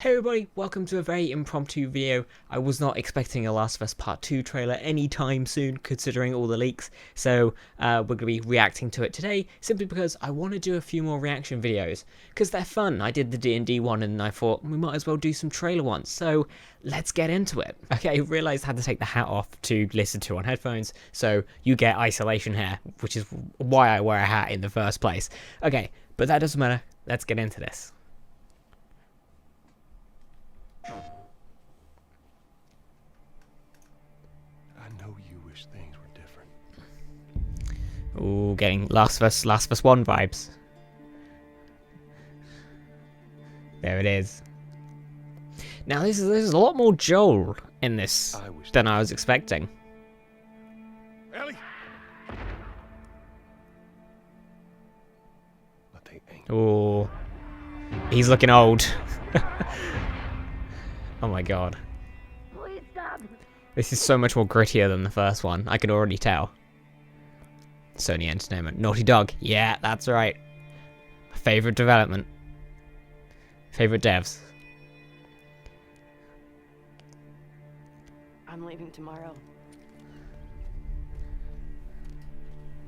Hey everybody, welcome to a very impromptu video. I was not expecting a Last of Us Part 2 trailer anytime soon, considering all the leaks, so we're going to be reacting to it today, simply because I want to do a few more reaction videos, because they're fun. I did the D&D one and I thought we might as well do some trailer ones, so let's get into it. Okay, I realised I had to take the hat off to listen to on headphones, so you get isolation hair, which is why I wear a hat in the first place. Okay, but that doesn't matter, let's get into this. Things were different. Ooh, getting Last of Us 1 vibes. There it is. Now there's a lot more Joel in this than I was expecting. Ellie. But they ain't. Ooh, he's looking old. Oh my god. Please stop. This is so much more grittier than the first one. I can already tell. Sony Entertainment. Naughty Dog. Yeah, that's right. Favorite development. Favorite devs. I'm leaving tomorrow.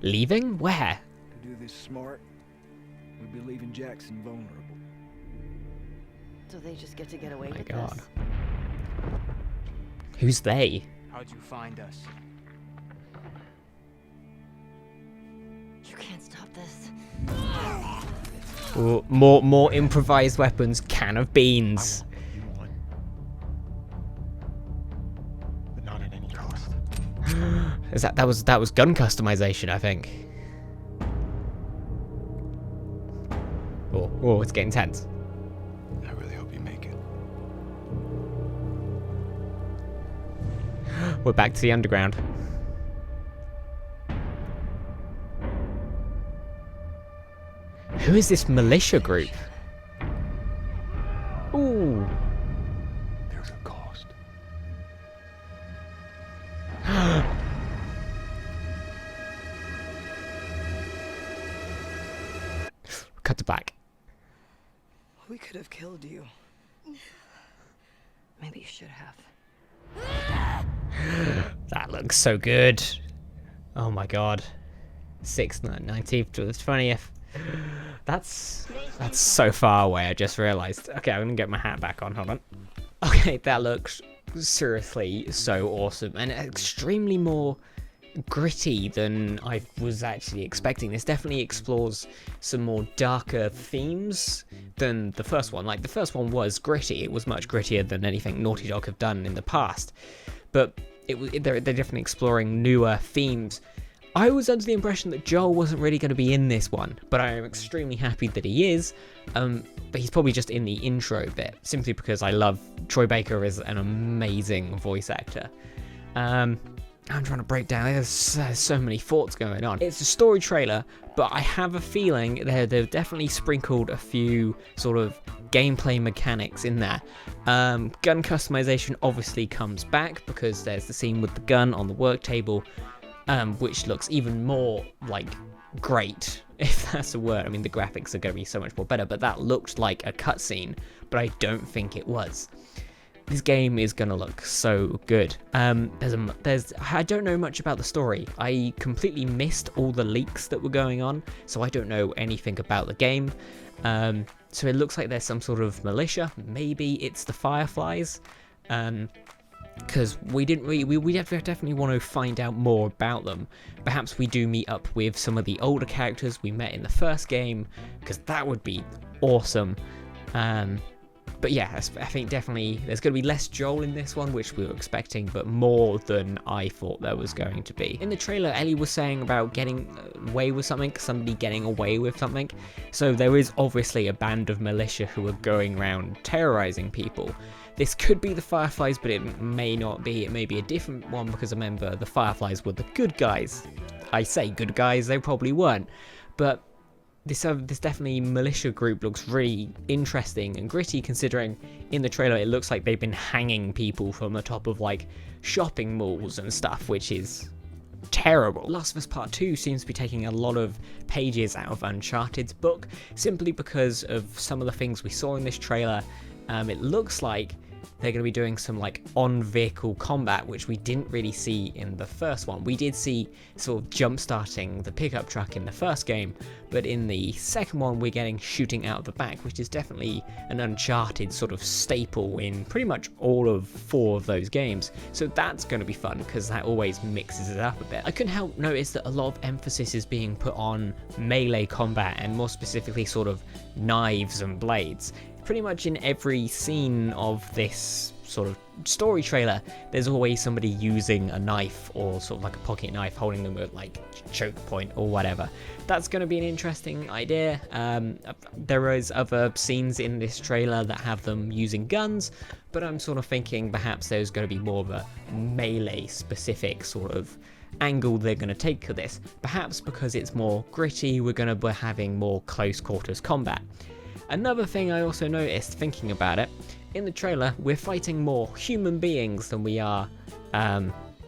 Leaving? Where? To do this smart, we'd be leaving Jackson vulnerable. So they just get to get away Oh my with god. this? Who's they? How'd you find us? You can't stop this. Ooh, more improvised weapons. Can of beans. I want what you want, but not at any cost. Is that was gun customization, I think. Oh, it's getting tense. I really hope you make it. We're back to the underground. Who is this militia group? Ooh. There's a cost. Cut to black. We could have killed you. Maybe you should have. That looks so good. Oh my god. 6th, 19th to the 20th. That's so far away, I just realised. Okay, I'm gonna get my hat back on, hold on. Okay, that looks seriously so awesome and extremely more gritty than I was actually expecting. This definitely explores some more darker themes than the first one. Like, the first one was gritty, it was much grittier than anything Naughty Dog have done in the past, but they're definitely exploring newer themes. I was under the impression that Joel wasn't really going to be in this one, but I am extremely happy that he is, but he's probably just in the intro bit, simply because I love Troy Baker is an amazing voice actor. I'm trying to break down, there's so many thoughts going on. It's a story trailer, but I have a feeling they've definitely sprinkled a few sort of gameplay mechanics in there. Gun customization obviously comes back, because there's the scene with the gun on the work table, which looks even more, like, great, if that's a word. I memean, the graphics are going to be so much more better, but that looked like a cutscene, but I don't think it was. This game is going to look so good. I don't know much about the story. I completely missed all the leaks that were going on, so I don't know anything about the game. So it looks like there's some sort of militia. Maybe it's the Fireflies. Because we definitely want to find out more about them. Perhaps we do meet up with some of the older characters we met in the first game, because that would be awesome. But yeah, I think definitely there's going to be less Joel in this one, which we were expecting, but more than I thought there was going to be. In the trailer, Ellie was saying about getting away with something, somebody getting away with something. So there is obviously a band of militia who are going around terrorizing people. This could be the Fireflies, but it may not be. It may be a different one, because remember, the Fireflies were the good guys. I say good guys, they probably weren't. But this definitely militia group looks really interesting and gritty, considering in the trailer it looks like they've been hanging people from the top of, like, shopping malls and stuff, which is terrible. Last of Us Part 2 seems to be taking a lot of pages out of Uncharted's book, simply because of some of the things we saw in this trailer. it looks like they're going to be doing some like on-vehicle combat, which we didn't really see in the first one. We did see sort of jump-starting the pickup truck in the first game, but in the second one we're getting shooting out the back, which is definitely an Uncharted sort of staple in pretty much all of 4 of those games. So that's going to be fun, because that always mixes it up a bit. I couldn't help notice that a lot of emphasis is being put on melee combat, and more specifically sort of knives and blades. Pretty much in every scene of this sort of story trailer, there's always somebody using a knife or sort of like a pocket knife, holding them at like choke point or whatever. That's going to be an interesting idea. There is other scenes in this trailer that have them using guns, but I'm sort of thinking perhaps there's going to be more of a melee specific sort of angle they're going to take to this. Perhaps because it's more gritty, we're going to be having more close quarters combat. Another thing I also noticed thinking about it, in the trailer we're fighting more human beings than we are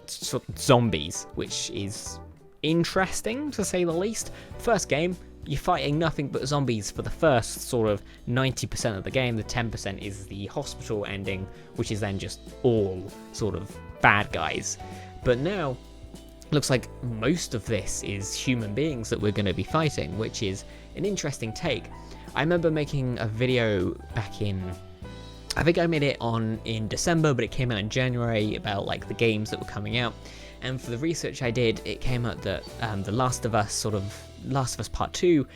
sort of zombies, which is interesting to say the least. First game, you're fighting nothing but zombies for the first sort of 90% of the game. The 10% is the hospital ending, which is then just all sort of bad guys. But now, looks like most of this is human beings that we're going to be fighting, which is an interesting take. I remember making a video back in, I think I made it in December, but it came out in January, about like the games that were coming out. And for the research I did, it came out that The Last of Us Part 2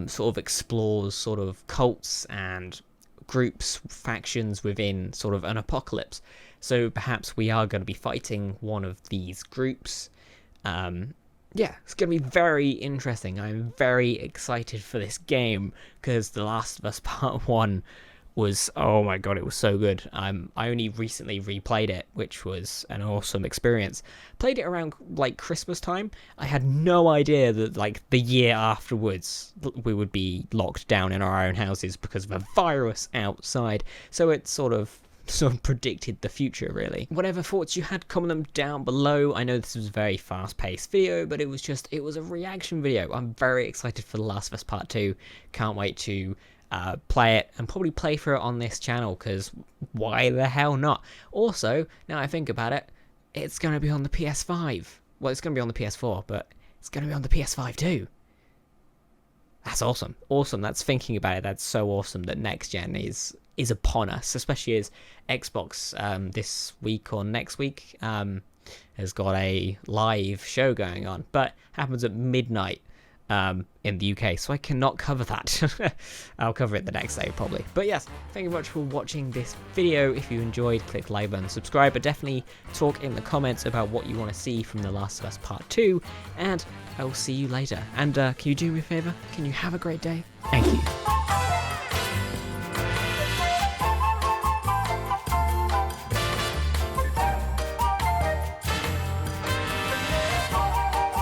sort of explores sort of cults and groups, factions within sort of an apocalypse. So perhaps we are going to be fighting one of these groups. Yeah, it's going to be very interesting. I'm very excited for this game, because The Last of Us Part 1 was, oh my god, it was so good. I only recently replayed it, which was an awesome experience. Played it around like Christmas time. I had no idea that like the year afterwards we would be locked down in our own houses because of a virus outside. So it sort of predicted the future, really. Whatever thoughts you had, comment them down below. I know this was a very fast-paced video, but it was a reaction video. I'm very excited for The Last of Us Part 2. Can't wait to play it, and probably play through it on this channel, because why the hell not? Also, now I think about it, it's going to be on the PS5. Well, it's going to be on the PS4, but it's going to be on the PS5 too. That's awesome. Awesome. That's thinking about it. That's so awesome that next gen is upon us, especially as Xbox this week or next week has got a live show going on, but happens at midnight in the UK, so I cannot cover that. I'll cover it the next day probably. But yes, thank you very much for watching this video. If you enjoyed, click like button, subscribe, but definitely talk in the comments about what you want to see from The Last of Us Part 2, and I will see you later. And can you do me a favor? Can you have a great day? Thank you.